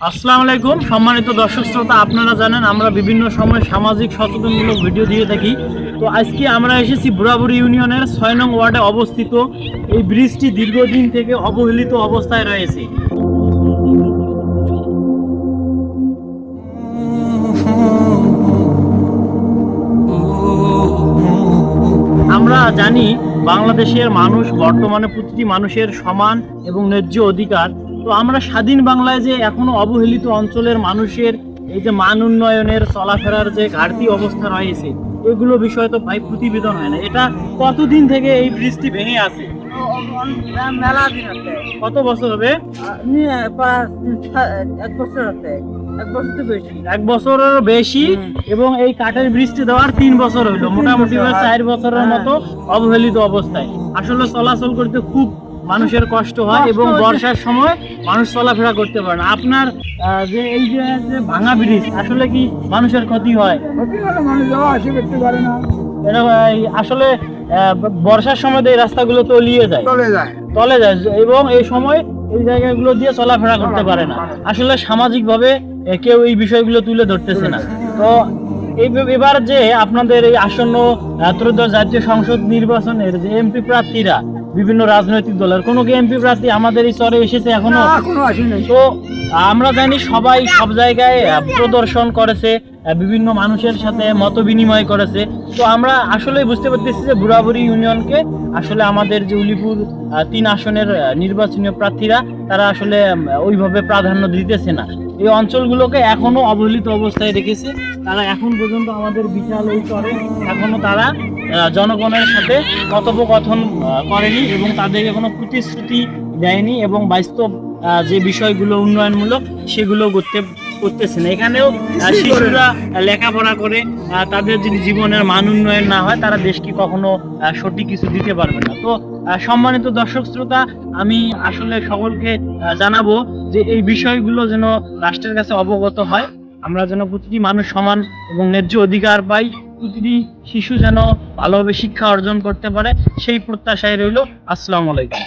আসসালামু আলাইকুম সম্মানিত দর্শক শ্রোতা, আপনারা জানেন আমরা বিভিন্ন সময় সামাজিক সচেতনমূলক ভিডিও দিয়ে থাকি। তো আজকে আমরা এসেছি বুড়াবুড়ি ইউনিয়নের 6 নং ওয়ার্ডে অবস্থিত এই ব্রিজটি দীর্ঘদিন থেকে অবহেলিত অবস্থায় রয়েছে। আমরা জানি বাংলাদেশের মানুষ বর্তমানে প্রতিটি মানুষের সমান এবং ন্যায্য অধিকার। তো আমরা স্বাধীন বাংলায় যে এখনো অবহেলিত অঞ্চলের মানুষের এই যে মান উন্নয়নের চলাফেরার যে ঘাটতি অবস্থা রয়েছে, এগুলো বিষয়ে তো ভাই প্রতিবেদন হয় না। এটা কতদিন থেকে এই ব্রিজটি ভেঙে আছে? মেলা দিন হচ্ছে কত বছর হবে? এক বছর হচ্ছে, এক বছর তো বেশি। এক বছরের বেশি। এবং এই কাঠের ব্রিজটি দেওয়ার 3 বছর হইলো, মোটামুটি 4 বছরের মতো অবহেলিত অবস্থায়। আসলে চলাচল করতে খুব মানুষের কষ্ট হয় এবং বর্ষার সময় মানুষ চলাফেরা করতে পারে না। আপনার যে এই যে ভাঙা ব্রিজ আসলে কি মানুষের ক্ষতি হয়? মানুষ যাওয়া আসে করতে পারে না, এটা আসলে বর্ষার সময় তো এই রাস্তাগুলো তলিয়ে যায়, তলে যায় এবং এই সময় এই জায়গাগুলো দিয়ে চলাফেরা করতে পারে না। আসলে সামাজিকভাবে কেউ এই বিষয়গুলো তুলে ধরতেছে না। তো এবার যে আপনাদের এই আসন্ন ত্রয়োদশ জাতীয় সংসদ নির্বাচনের যে এমপি প্রার্থীরা বিভিন্ন রাজনৈতিক দলের কোনো কি এমপি প্রার্থী আমাদের এই চরে এসেছে? এখনো আসেনি। তো আমরা জানি সবাই সব জায়গায় প্রদর্শন করেছে, বিভিন্ন মানুষের সাথে মত বিনিময় করেছে। তো আমরা আসলে বুঝতে পারতেছি যে বুড়াবুড়ি ইউনিয়নকে আসলে আমাদের যে উলিপুর 3 আসনের নির্বাচনীয় প্রার্থীরা তারা আসলে ওইভাবে প্রাধান্য দিতেছে না। এই অঞ্চলগুলোকে এখনো অবহেলিত অবস্থায় রেখেছে। তারা এখন পর্যন্ত আমাদের বিশাল এই চরে এখনো তারা জনগণের সাথে কথোপকথন করেনি এবং তাদেরকে কোনো প্রতিশ্রুতি দেয়নি এবং বাস্তব যে বিষয়গুলো উন্নয়নমূলক সেগুলো করতেছে না। এখানেও শিশুরা লেখাপড়া করে তাদের যদি জীবনের মান উন্নয়ন না হয় তারা দেশকে কখনো সঠিক কিছু দিতে পারবে না। তো সম্মানিত দর্শক শ্রোতা, আমি আসলে সকলকে জানাবো যে এই বিষয়গুলো যেন রাষ্ট্রের কাছে অবগত হয়, আমরা যেন প্রতিটি মানুষ সমান এবং ন্যায্য অধিকার পাই, প্রতিটি শিশু যেন ভালোভাবে শিক্ষা অর্জন করতে পারে, সেই প্রত্যাশায় রইল। আসসালামু আলাইকুম।